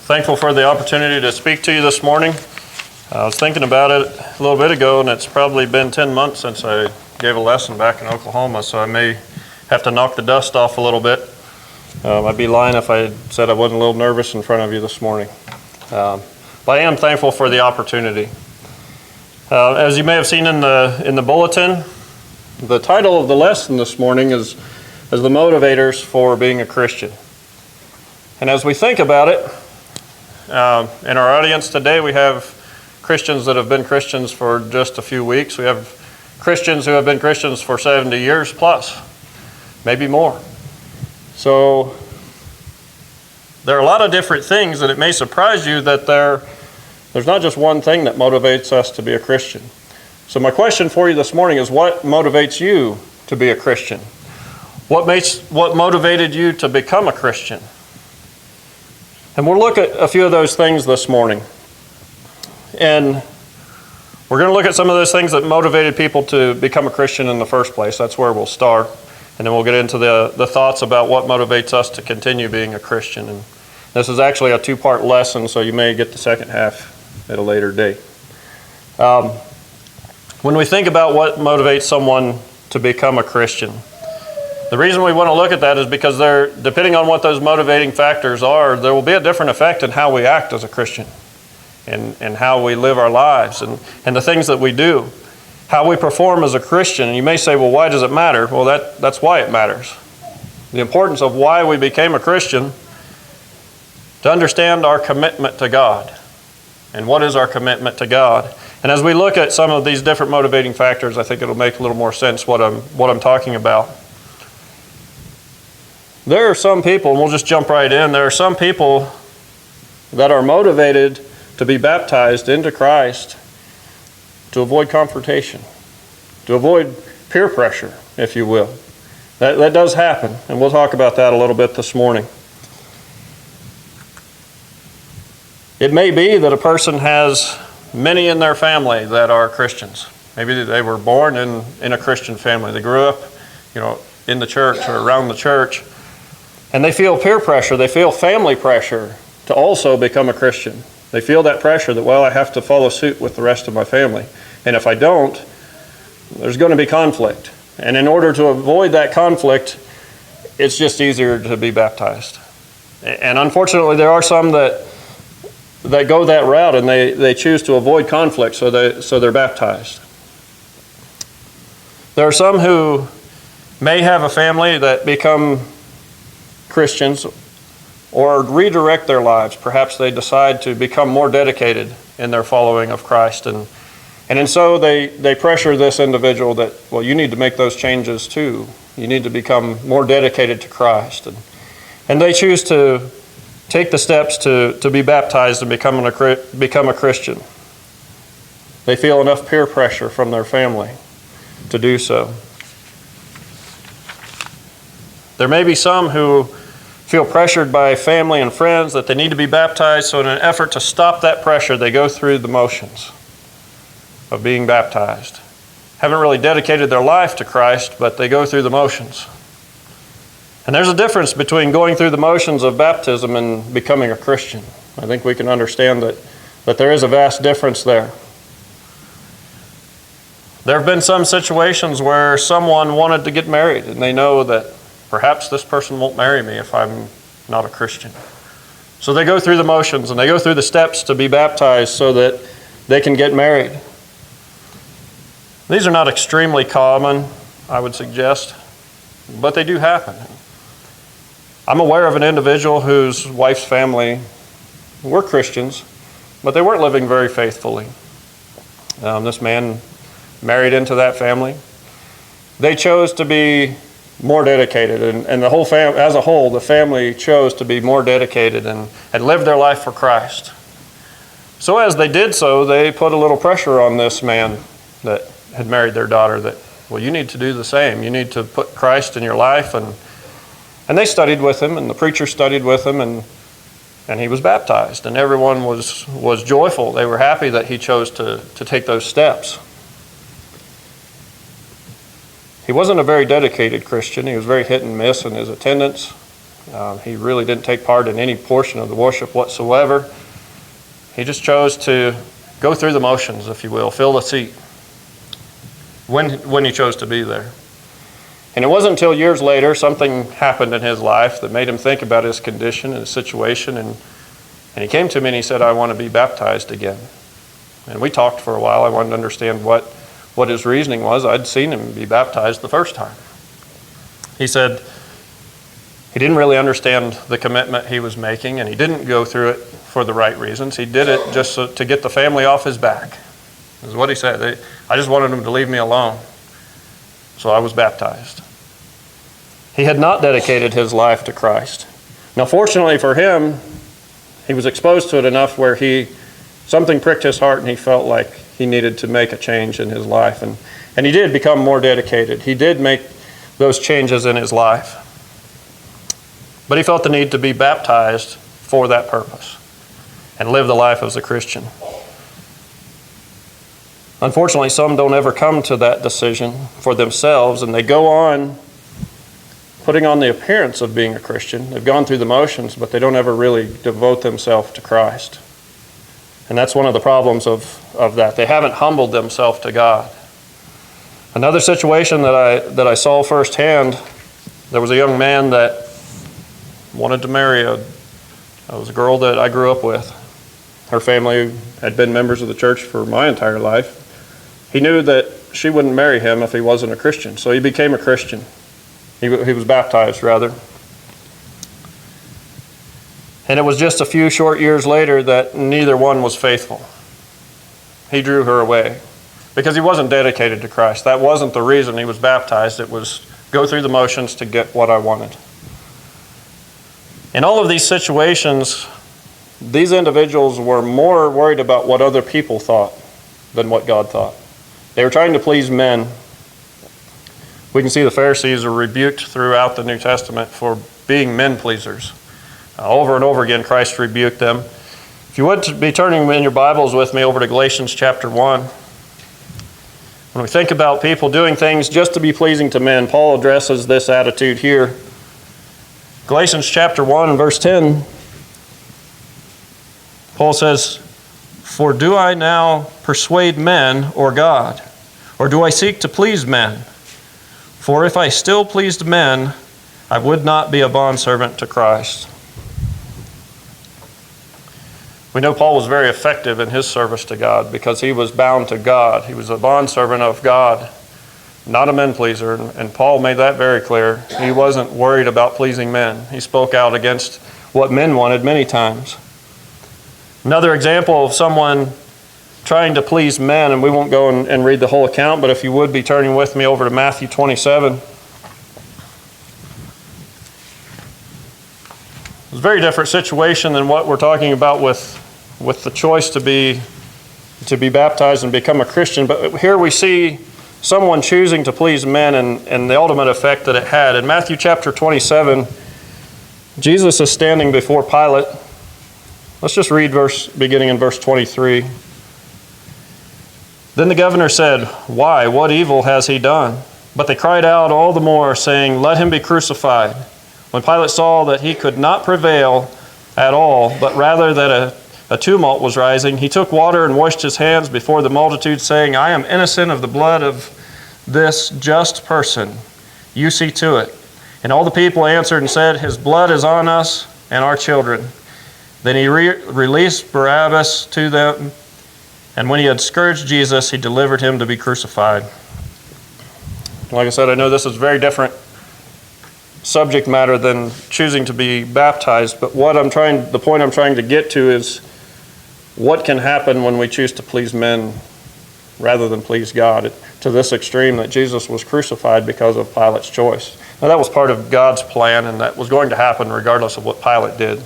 Thankful for the opportunity to speak to you this morning. I was thinking about it a little bit ago, and it's probably been 10 months since I gave a lesson back in Oklahoma, so I may have to knock the dust off a little bit. I'd be lying if I said I wasn't a little nervous in front of you this morning. But I am thankful for the opportunity. As you may have seen in the bulletin, the title of the lesson this morning is the motivators for being a Christian. And as we think about it, in our audience today, we have Christians that have been Christians for just a few weeks. We have Christians who have been Christians for 70 years plus, maybe more. So there are a lot of different things, and it may surprise you that there's not just one thing that motivates us to be a Christian. So my question for you this morning is, what motivates you to be a Christian? What motivated you to become a Christian? And we'll look at a few of those things this morning. And we're going to look at some of those things that motivated people to become a Christian in the first place. That's where we'll start. And then we'll get into the thoughts about what motivates us to continue being a Christian. And this is actually a two-part lesson, so you may get the second half at a later date. When we think about what motivates someone to become a Christian, the reason we want to look at that is because depending on what those motivating factors are, there will be a different effect in how we act as a Christian and how we live our lives and the things that we do, how we perform as a Christian. And you may say, well, why does it matter? Well, that's why it matters. The importance of why we became a Christian, to understand our commitment to God. And what is our commitment to God? And as we look at some of these different motivating factors, I think it'll make a little more sense what I'm talking about. There are some people, and we'll just jump right in, there are some people that are motivated to be baptized into Christ to avoid confrontation, to avoid peer pressure, if you will. That does happen, and we'll talk about that a little bit this morning. It may be that a person has many in their family that are Christians. Maybe they were born in a Christian family. They grew up, in the church or around the church. And they feel peer pressure, they feel family pressure to also become a Christian. They feel that pressure that, well, I have to follow suit with the rest of my family. And if I don't, there's going to be conflict. And in order to avoid that conflict, it's just easier to be baptized. And unfortunately, there are some that go that route and they choose to avoid conflict, so they're baptized. There are some who may have a family that become Christians or redirect their lives. Perhaps they decide to become more dedicated in their following of Christ. And so they pressure this individual that, well, you need to make those changes too. You need to become more dedicated to Christ. And they choose to take the steps to be baptized and become a Christian. They feel enough peer pressure from their family to do so. There may be some who feel pressured by family and friends that they need to be baptized, so in an effort to stop that pressure, they go through the motions of being baptized. Haven't really dedicated their life to Christ, but they go through the motions. And there's a difference between going through the motions of baptism and becoming a Christian. I think we can understand that there is a vast difference there. There have been some situations where someone wanted to get married, and they know that perhaps this person won't marry me if I'm not a Christian. So they go through the motions and they go through the steps to be baptized so that they can get married. These are not extremely common, I would suggest, but they do happen. I'm aware of an individual whose wife's family were Christians, but they weren't living very faithfully. This man married into that family. They chose to be more dedicated, and the whole family, as a whole, the family chose to be more dedicated and live their life for Christ. So as they did so, they put a little pressure on this man that had married their daughter that, well, you need to do the same. You need to put Christ in your life. And they studied with him, and the preacher studied with him, and he was baptized. And everyone was joyful. They were happy that he chose to take those steps. He wasn't a very dedicated Christian. He was very hit and miss in his attendance. He really didn't take part in any portion of the worship whatsoever. He just chose to go through the motions, if you will, fill the seat when he chose to be there. And it wasn't until years later something happened in his life that made him think about his condition and his situation, and he came to me and he said, I want to be baptized again. And we talked for a while. I wanted to understand what his reasoning was. I'd seen him be baptized the first time. He said he didn't really understand the commitment he was making, and he didn't go through it for the right reasons. He did it just to get the family off his back, is what he said. I just wanted him to leave me alone. So I was baptized. He had not dedicated his life to Christ. Now, fortunately for him, he was exposed to it enough where something pricked his heart and he felt like he needed to make a change in his life. And he did become more dedicated. He did make those changes in his life. But he felt the need to be baptized for that purpose and live the life as a Christian. Unfortunately, some don't ever come to that decision for themselves, and they go on putting on the appearance of being a Christian. They've gone through the motions, but they don't ever really devote themselves to Christ. And that's one of the problems of that. They haven't humbled themselves to God. Another situation that I saw firsthand, there was a young man that wanted to marry a girl that I grew up with. Her family had been members of the church for my entire life. He knew that she wouldn't marry him if he wasn't a Christian, so he became a Christian. He was baptized, rather. And it was just a few short years later that neither one was faithful. He drew her away because he wasn't dedicated to Christ. That wasn't the reason he was baptized. It was go through the motions to get what I wanted. In all of these situations, these individuals were more worried about what other people thought than what God thought. They were trying to please men. We can see the Pharisees are rebuked throughout the New Testament for being men pleasers. Over and over again, Christ rebuked them. If you would be turning in your Bibles with me over to Galatians chapter 1. When we think about people doing things just to be pleasing to men, Paul addresses this attitude here. Galatians chapter 1 and verse 10, Paul says, "For do I now persuade men or God? Or do I seek to please men? For if I still pleased men, I would not be a bondservant to Christ." We know Paul was very effective in his service to God because he was bound to God. He was a bondservant of God, not a men pleaser. And Paul made that very clear. He wasn't worried about pleasing men. He spoke out against what men wanted many times. Another example of someone trying to please men, and we won't go and read the whole account, but if you would be turning with me over to Matthew 27. It's a very different situation than what we're talking about with the choice to be baptized and become a Christian. But here we see someone choosing to please men and the ultimate effect that it had. In Matthew chapter 27, Jesus is standing before Pilate. Let's just read beginning in verse 23. Then the governor said, "Why? What evil has he done?" But they cried out all the more, saying, "Let him be crucified." When Pilate saw that he could not prevail at all, but rather that a tumult was rising, he took water and washed his hands before the multitude, saying, "I am innocent of the blood of this just person. You see to it." And all the people answered and said, "His blood is on us and our children." Then he released Barabbas to them, and when he had scourged Jesus, he delivered him to be crucified. Like I said, I know this is very different subject matter than choosing to be baptized, but the point I'm trying to get to is what can happen when we choose to please men rather than please God, to this extreme that Jesus was crucified because of Pilate's choice. Now that was part of God's plan, and that was going to happen regardless of what Pilate did.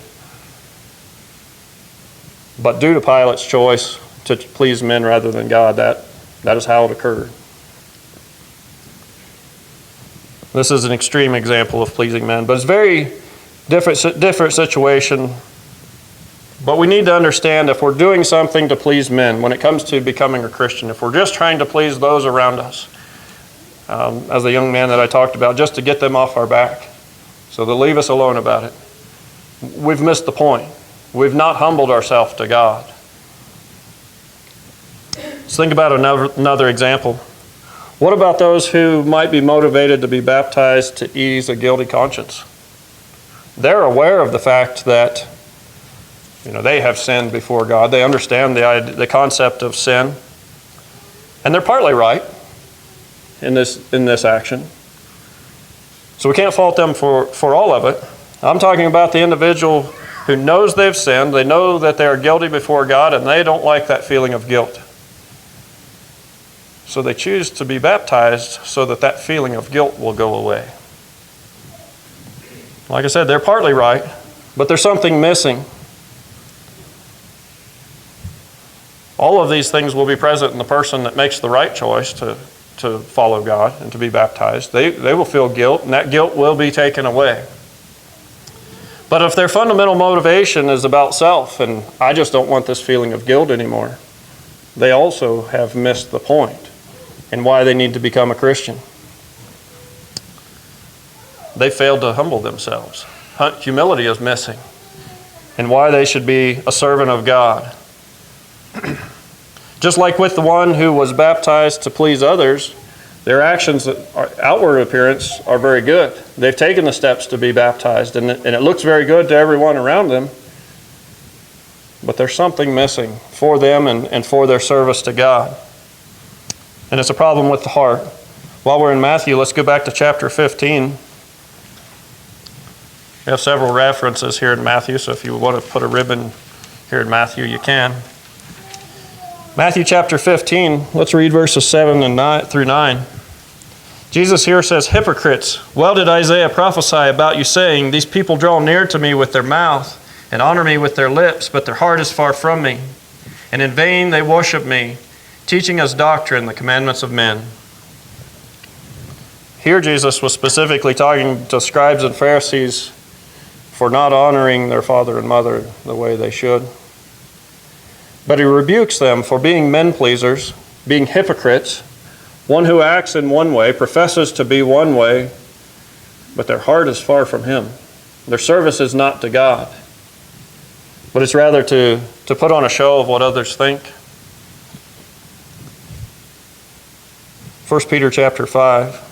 But due to Pilate's choice to please men rather than God, that is how it occurred. This is an extreme example of pleasing men, but it's a very different situation. But we need to understand if we're doing something to please men, when it comes to becoming a Christian, if we're just trying to please those around us, as the young man that I talked about, just to get them off our back, So they'll leave us alone about it. We've missed the point. We've not humbled ourselves to God. Let's think about another example. What about those who might be motivated to be baptized to ease a guilty conscience? They're aware of the fact that they have sinned before God. They understand the concept of sin. And they're partly right in this action. So we can't fault them for all of it. I'm talking about the individual who knows they've sinned, they know that they are guilty before God, and they don't like that feeling of guilt. So they choose to be baptized so that feeling of guilt will go away. Like I said, they're partly right, but there's something missing. All of these things will be present in the person that makes the right choice to follow God and to be baptized. They will feel guilt, and that guilt will be taken away. But if their fundamental motivation is about self, and I just don't want this feeling of guilt anymore, they also have missed the point and why they need to become a Christian. They failed to humble themselves. Humility is missing, and why they should be a servant of God. Just like with the one who was baptized to please others, their actions, outward appearance, are very good. They've taken the steps to be baptized, and it looks very good to everyone around them. But there's something missing for them and for their service to God. And it's a problem with the heart. While we're in Matthew, let's go back to chapter 15. We have several references here in Matthew, so if you want to put a ribbon here in Matthew, you can. Matthew chapter 15, let's read verses 7 through 9. Jesus here says, "Hypocrites, well did Isaiah prophesy about you, saying, 'These people draw near to me with their mouth and honor me with their lips, but their heart is far from me. And in vain they worship me, teaching as doctrine the commandments of men.'" Here Jesus was specifically talking to scribes and Pharisees for not honoring their father and mother the way they should. But he rebukes them for being men-pleasers, being hypocrites, one who acts in one way, professes to be one way, but their heart is far from him. Their service is not to God, but it's rather to put on a show of what others think. 1 Peter chapter 5.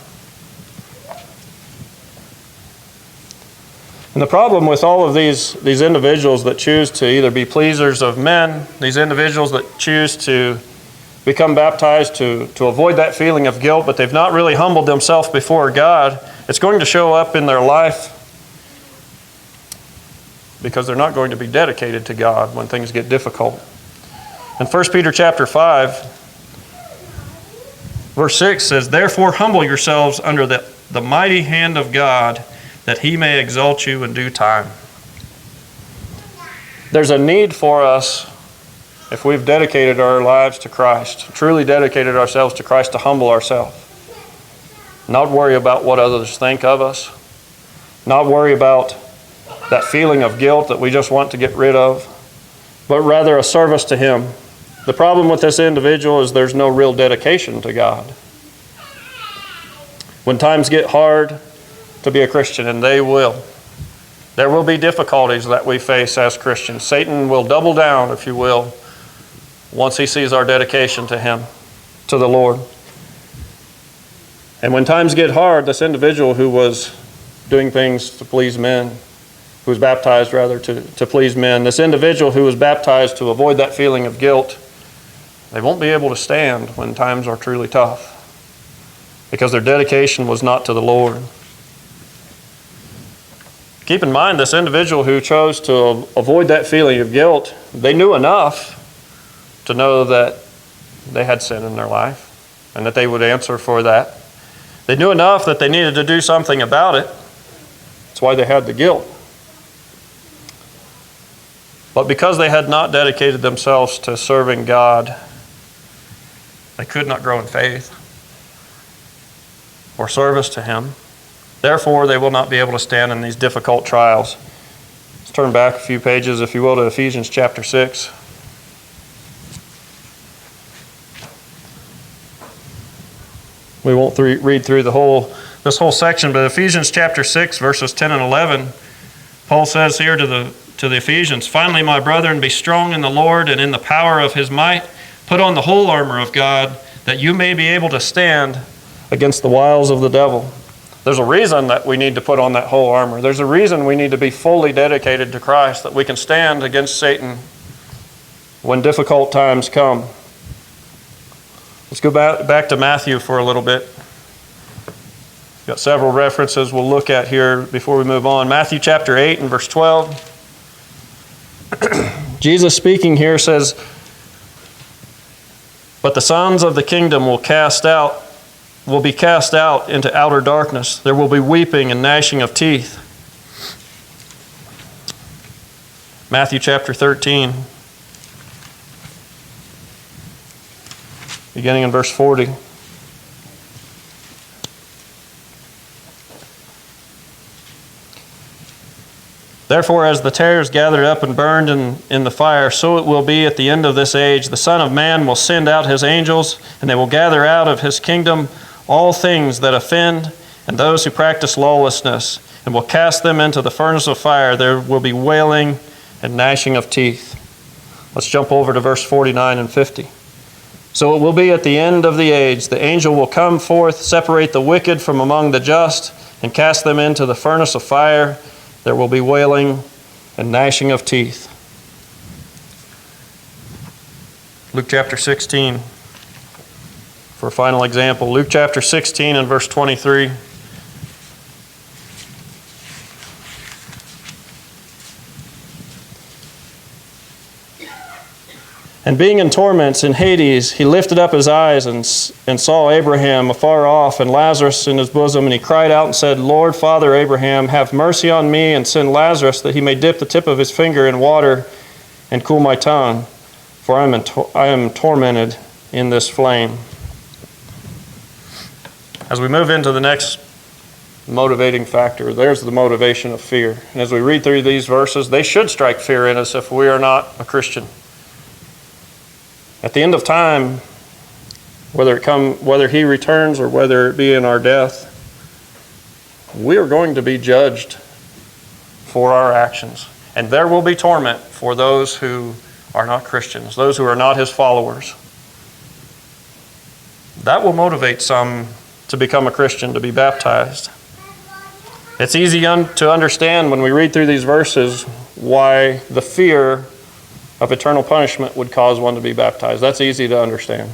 And the problem with all of these individuals that choose to either be pleasers of men, these individuals that choose to become baptized to avoid that feeling of guilt, but they've not really humbled themselves before God, it's going to show up in their life because they're not going to be dedicated to God when things get difficult. In 1 Peter chapter 5, verse 6 says, "Therefore humble yourselves under the mighty hand of God, that he may exalt you in due time." There's a need for us, if we've dedicated our lives to Christ, truly dedicated ourselves to Christ, to humble ourselves. Not worry about what others think of us. Not worry about that feeling of guilt that we just want to get rid of, but rather a service to Him. The problem with this individual is there's no real dedication to God. When times get hard to be a Christian, and they will, there will be difficulties that we face as Christians. Satan will double down, if you will, once he sees our dedication to Him, to the Lord. And when times get hard, this individual who was doing things to please men, who was baptized rather to please men, this individual who was baptized to avoid that feeling of guilt, they won't be able to stand when times are truly tough because their dedication was not to the Lord. Keep in mind, this individual who chose to avoid that feeling of guilt, they knew enough to know that they had sin in their life and that they would answer for that. They knew enough that they needed to do something about it. That's why they had the guilt. But because they had not dedicated themselves to serving God, they could not grow in faith or service to Him. Therefore, they will not be able to stand in these difficult trials. Let's turn back a few pages, if you will, to Ephesians chapter 6. We won't read through the whole this whole section, but Ephesians chapter 6, verses 10 and 11, Paul says here to the Ephesians, "Finally, my brethren, be strong in the Lord and in the power of his might. Put on the whole armor of God, that you may be able to stand against the wiles of the devil." There's a reason that we need to put on that whole armor. There's a reason we need to be fully dedicated to Christ, that we can stand against Satan when difficult times come. Let's go back to Matthew for a little bit. Got several references we'll look at here before we move on. Matthew chapter 8 and verse 12. Jesus speaking here says, "But the sons of the kingdom will be cast out into outer darkness. There will be weeping and gnashing of teeth." Matthew chapter 13, beginning in verse 40. "Therefore, as the tares gathered up and burned in the fire, so it will be at the end of this age. The Son of Man will send out his angels, and they will gather out of his kingdom all things that offend, and those who practice lawlessness, and will cast them into the furnace of fire. There will be wailing and gnashing of teeth." Let's jump over to verse 49 and 50. "So it will be at the end of the age. The angel will come forth, separate the wicked from among the just, and cast them into the furnace of fire. There will be wailing and gnashing of teeth." Luke chapter 16, for a final example. Luke chapter 16 and verse 23. "And being in torments in Hades, he lifted up his eyes and saw Abraham afar off and Lazarus in his bosom. And he cried out and said, Lord, Father Abraham, have mercy on me and send Lazarus that he may dip the tip of his finger in water and cool my tongue, for I am tormented in this flame." As we move into the next motivating factor, there's the motivation of fear. And as we read through these verses, they should strike fear in us if we are not a Christian. At the end of time, whether he returns or whether it be in our death, we are going to be judged for our actions. And there will be torment for those who are not Christians, those who are not his followers. That will motivate some to become a Christian, to be baptized. It's easy to understand when we read through these verses why the fear of eternal punishment would cause one to be baptized. That's easy to understand.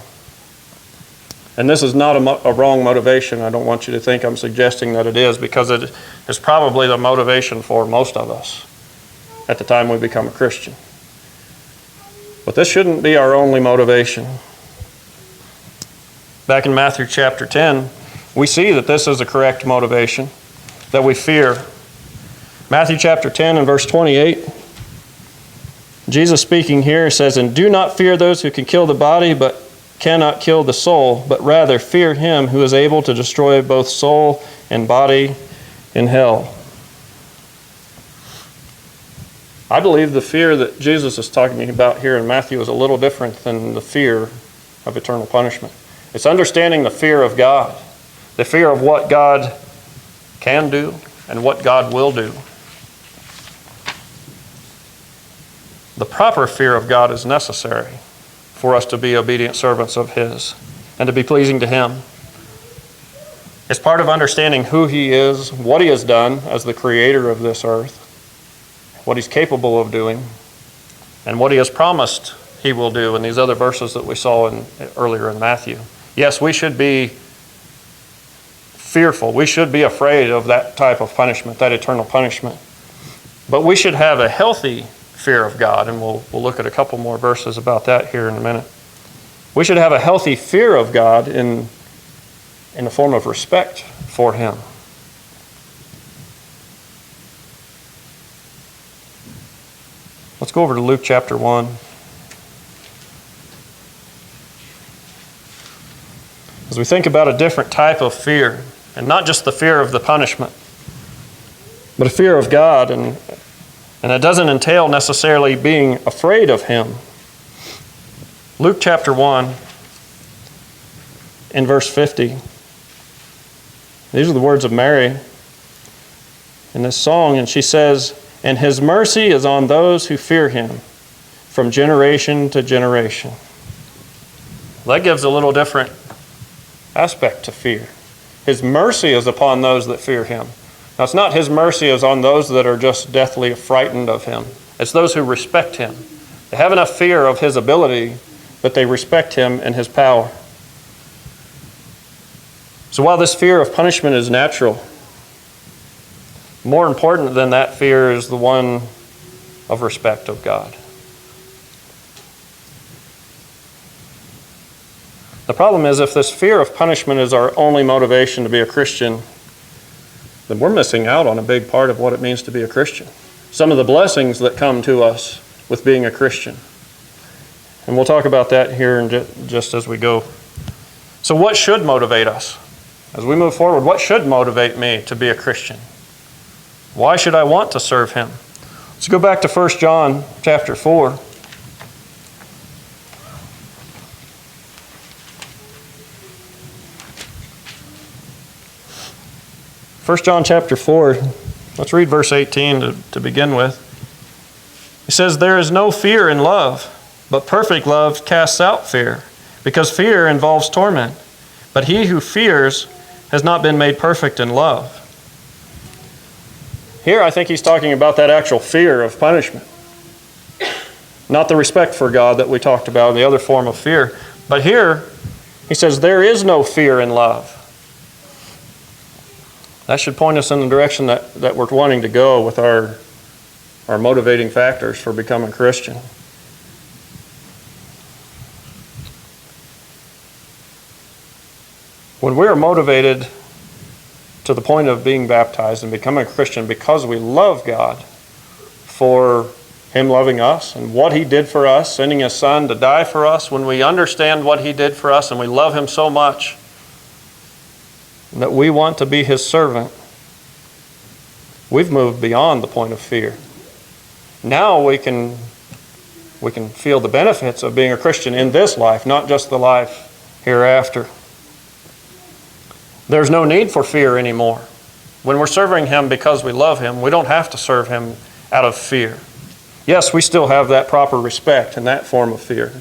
And this is not a wrong motivation. I don't want you to think I'm suggesting that it is, because it is probably the motivation for most of us at the time we become a Christian. But this shouldn't be our only motivation. Back in Matthew chapter 10, we see that this is a correct motivation, that we fear. Matthew chapter 10 and verse 28, Jesus speaking here says, "And do not fear those who can kill the body, but cannot kill the soul, but rather fear him who is able to destroy both soul and body in hell." I believe the fear that Jesus is talking about here in Matthew is a little different than the fear of eternal punishment. It's understanding the fear of God, the fear of what God can do and what God will do. The proper fear of God is necessary for us to be obedient servants of his and to be pleasing to him. It's part of understanding who he is, what he has done as the creator of this earth, what he's capable of doing, and what he has promised he will do in these other verses that we saw earlier in Matthew. Yes, we should be fearful. We should be afraid of that type of punishment, that eternal punishment. But we should have a healthy fear of God, and we'll look at a couple more verses about that here in a minute. We should have a healthy fear of God in a form of respect for him. Let's go over to Luke chapter 1. As we think about a different type of fear, and not just the fear of the punishment, but a fear of God, and it doesn't entail necessarily being afraid of him. Luke chapter 1, in verse 50. These are the words of Mary in this song, and she says, "And his mercy is on those who fear him from generation to generation." That gives a little different aspect to fear. His mercy is upon those that fear him. Now, it's not his mercy is on those that are just deathly frightened of him. It's those who respect him. They have enough fear of his ability that they respect him and his power. So while this fear of punishment is natural, more important than that fear is the one of respect of God. The problem is, if this fear of punishment is our only motivation to be a Christian, then we're missing out on a big part of what it means to be a Christian. Some of the blessings that come to us with being a Christian. And we'll talk about that here in just as we go. So what should motivate us? As we move forward, what should motivate me to be a Christian? Why should I want to serve him? Let's go back to 1 John chapter 4. 1 John chapter 4, let's read verse 18 to begin with. He says, "There is no fear in love, but perfect love casts out fear, because fear involves torment. But he who fears has not been made perfect in love." Here I think he's talking about that actual fear of punishment. Not the respect for God that we talked about, the other form of fear. But here he says, there is no fear in love. That should point us in the direction that we're wanting to go with our motivating factors for becoming Christian. When we are motivated to the point of being baptized and becoming a Christian because we love God for him loving us and what he did for us, sending his son to die for us, when we understand what he did for us and we love him so much that we want to be his servant, we've moved beyond the point of fear. Now we can feel the benefits of being a Christian in this life, not just the life hereafter. There's no need for fear anymore. When we're serving him because we love him, we don't have to serve him out of fear. Yes, we still have that proper respect and that form of fear.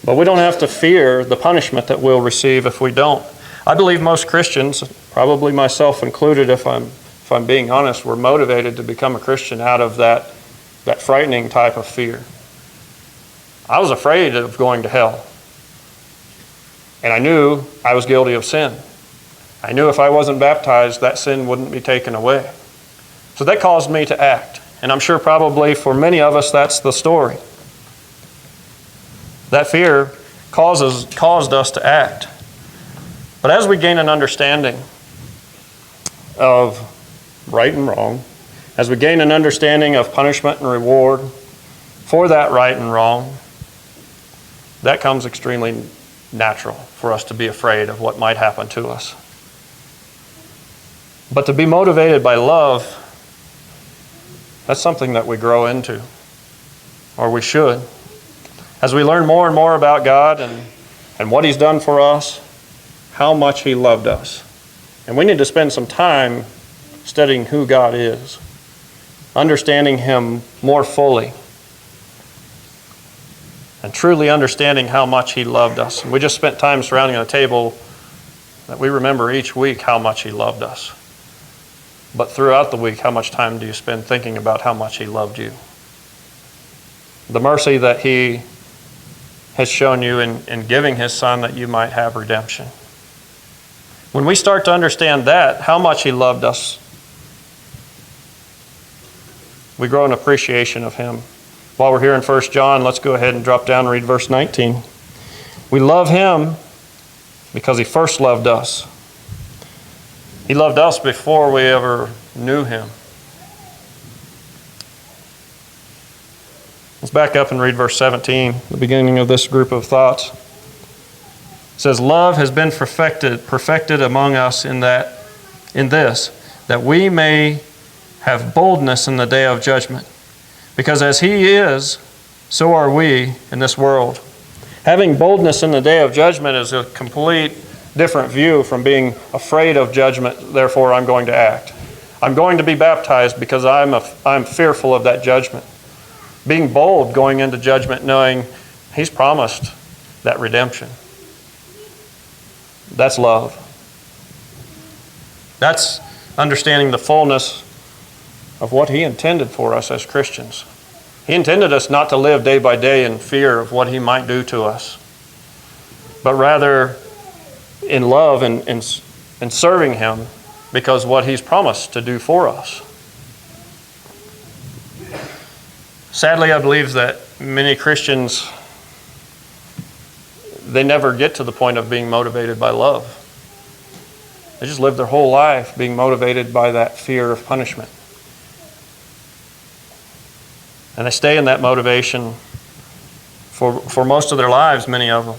But we don't have to fear the punishment that we'll receive if we don't. I believe most Christians, probably myself included if I'm being honest, were motivated to become a Christian out of that frightening type of fear. I was afraid of going to hell. And I knew I was guilty of sin. I knew if I wasn't baptized, that sin wouldn't be taken away. So that caused me to act. And I'm sure probably for many of us, that's the story. That fear caused us to act. But as we gain an understanding of right and wrong, as we gain an understanding of punishment and reward for that right and wrong, that comes extremely natural for us to be afraid of what might happen to us. But to be motivated by love, that's something that we grow into, or we should. As we learn more and more about God and what he's done for us, how much he loved us. And we need to spend some time studying who God is, understanding him more fully, and truly understanding how much he loved us. And we just spent time surrounding a table that we remember each week how much he loved us. But throughout the week, how much time do you spend thinking about how much he loved you? The mercy that he has shown you in giving his son that you might have redemption. When we start to understand that, how much he loved us, we grow an appreciation of him. While we're here in 1 John, let's go ahead and drop down and read verse 19. We love him because he first loved us. He loved us before we ever knew him. Let's back up and read verse 17, the beginning of this group of thoughts. It says, "Love has been perfected among us in this, that we may have boldness in the day of judgment. Because as he is, so are we in this world." Having boldness in the day of judgment is a complete different view from being afraid of judgment, therefore I'm going to act. I'm going to be baptized because I'm fearful of that judgment. Being bold going into judgment knowing He's promised that redemption. That's love. That's understanding the fullness of what He intended for us as Christians. He intended us not to live day by day in fear of what He might do to us, but rather in love and serving Him because what He's promised to do for us. Sadly, I believe that many Christians, they never get to the point of being motivated by love. They just live their whole life being motivated by that fear of punishment. And they stay in that motivation for most of their lives, many of them.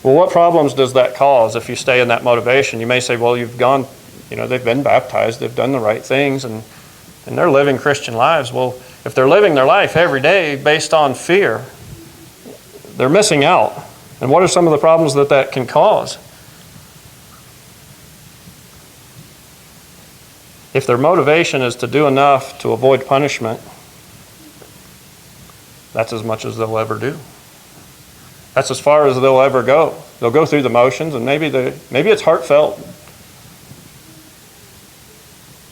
Well, what problems does that cause if you stay in that motivation? You may say, well, they've been baptized, they've done the right things, and they're living Christian lives. Well, if they're living their life every day based on fear, they're missing out. And what are some of the problems that can cause? If their motivation is to do enough to avoid punishment, that's as much as they'll ever do. That's as far as they'll ever go. They'll go through the motions, and maybe it's heartfelt.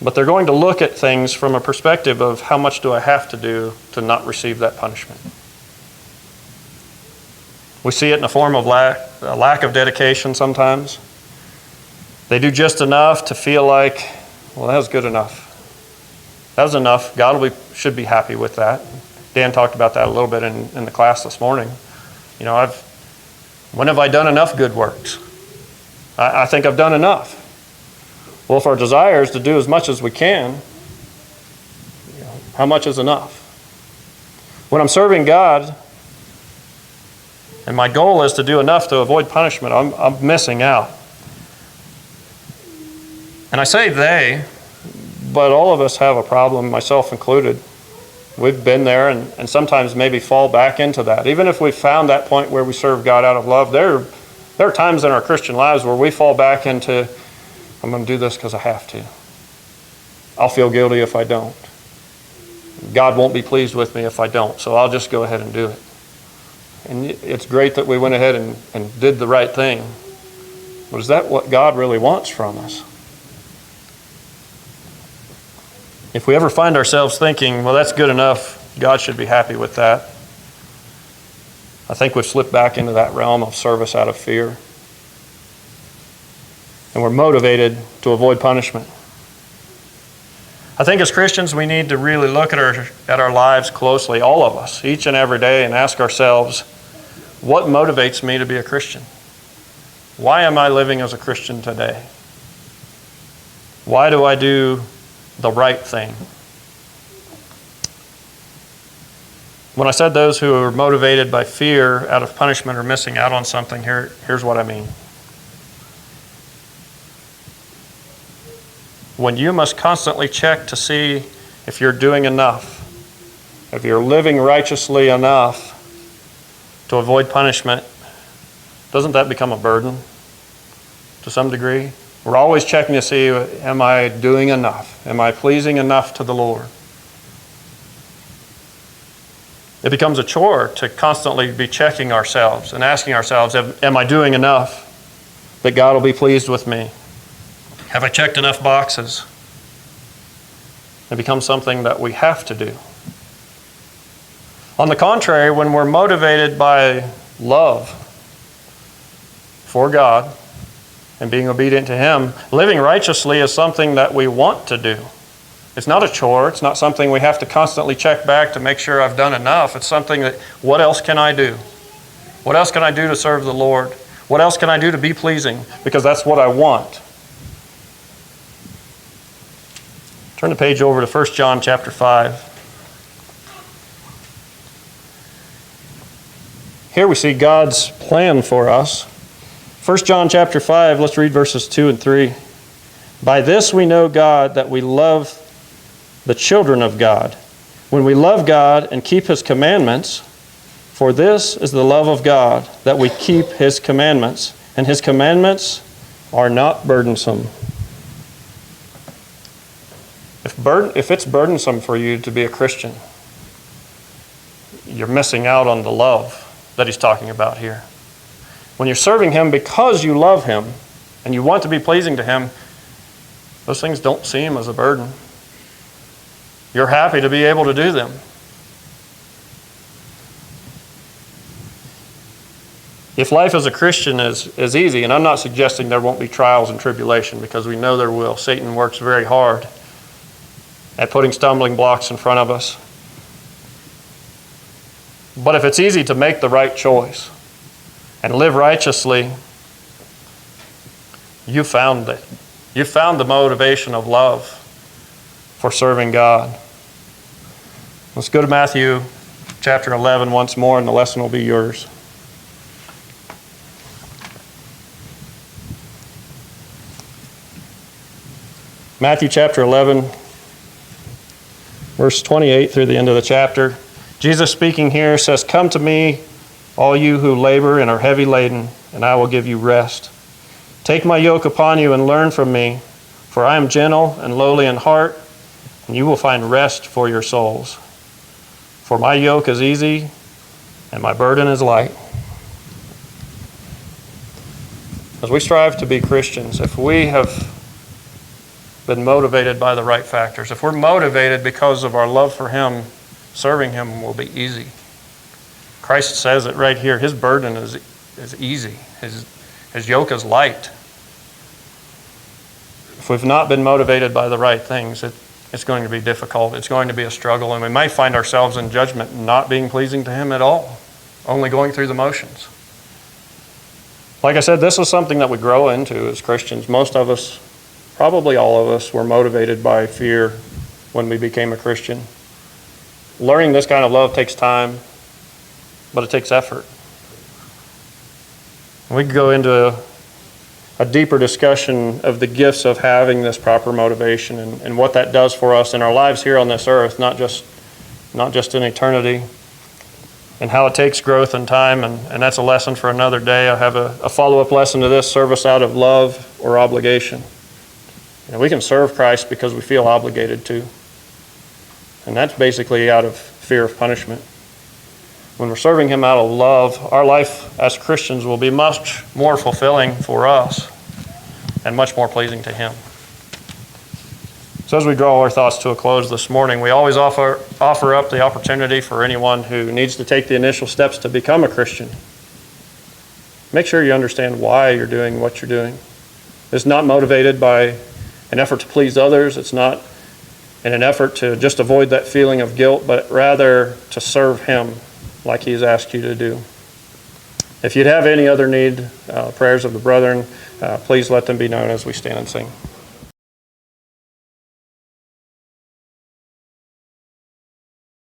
But they're going to look at things from a perspective of how much do I have to do to not receive that punishment. We see it in the form of a lack of dedication sometimes. They do just enough to feel like, well, that was good enough. That was enough. God should be happy with that. Dan talked about that a little bit in the class this morning. When have I done enough good works? I think I've done enough. Well, if our desire is to do as much as we can, how much is enough? When I'm serving God, and my goal is to do enough to avoid punishment, I'm missing out. And I say they, but all of us have a problem, myself included. We've been there and sometimes maybe fall back into that. Even if we've found that point where we serve God out of love, there are times in our Christian lives where we fall back into, I'm going to do this because I have to. I'll feel guilty if I don't. God won't be pleased with me if I don't, so I'll just go ahead and do it. And it's great that we went ahead and did the right thing. But is that what God really wants from us? If we ever find ourselves thinking, well, that's good enough, God should be happy with that, I think we've slipped back into that realm of service out of fear. And we're motivated to avoid punishment. I think as Christians, we need to really look at our lives closely, all of us, each and every day, and ask ourselves, what motivates me to be a Christian? Why am I living as a Christian today? Why do I do the right thing? When I said those who are motivated by fear out of punishment are missing out on something, here's what I mean. When you must constantly check to see if you're doing enough, if you're living righteously enough to avoid punishment, doesn't that become a burden to some degree? We're always checking to see, am I doing enough? Am I pleasing enough to the Lord? It becomes a chore to constantly be checking ourselves and asking ourselves, am I doing enough that God will be pleased with me? Have I checked enough boxes? It becomes something that we have to do. On the contrary, when we're motivated by love for God and being obedient to Him, living righteously is something that we want to do. It's not a chore. It's not something we have to constantly check back to make sure I've done enough. It's something that, what else can I do? What else can I do to serve the Lord? What else can I do to be pleasing? Because that's what I want. Turn the page over to 1 John chapter 5. Here we see God's plan for us. 1 John chapter 5, let's read verses 2 and 3. By this we know God, that we love the children of God, when we love God and keep His commandments. For this is the love of God, that we keep His commandments, and his commandments are not burdensome. If it's burdensome for you to be a Christian, you're missing out on the love that he's talking about here. When you're serving him because you love him and you want to be pleasing to him, those things don't seem as a burden. You're happy to be able to do them. If life as a Christian is easy, and I'm not suggesting there won't be trials and tribulation, because we know there will. Satan works very hard at putting stumbling blocks in front of us. But if it's easy to make the right choice and live righteously, you found it. You found the motivation of love for serving God. Let's go to Matthew chapter 11 once more, and the lesson will be yours. Matthew chapter 11, verse 28 through the end of the chapter. Jesus speaking here says, "Come to me, all you who labor and are heavy laden, and I will give you rest. Take my yoke upon you and learn from me, for I am gentle and lowly in heart, and you will find rest for your souls. For my yoke is easy and my burden is light." As we strive to be Christians, if we have been motivated by the right factors, if we're motivated because of our love for him, serving him will be easy. Christ says it right here. His burden is easy. His yoke is light. If we've not been motivated by the right things, it's going to be difficult. It's going to be a struggle, and we might find ourselves in judgment not being pleasing to him at all, only going through the motions. Like I said, this is something that we grow into as Christians. Most of us, probably all of us, were motivated by fear when we became a Christian. Learning this kind of love takes time, but it takes effort. We could go into a deeper discussion of the gifts of having this proper motivation and what that does for us in our lives here on this earth, not just in eternity, and how it takes growth and time, and that's a lesson for another day. I have a follow-up lesson to this: service out of love or obligation. We can serve Christ because we feel obligated to, and that's basically out of fear of punishment. When we're serving him out of love, our life as Christians will be much more fulfilling for us and much more pleasing to him. So as we draw our thoughts to a close this morning, we always offer up the opportunity for anyone who needs to take the initial steps to become a Christian. Make sure you understand why you're doing what you're doing. It's not motivated by an effort to please others. It's not in an effort to just avoid that feeling of guilt, but rather to serve him like he's asked you to do. If you'd have any other need, prayers of the brethren, please let them be known as we stand and sing.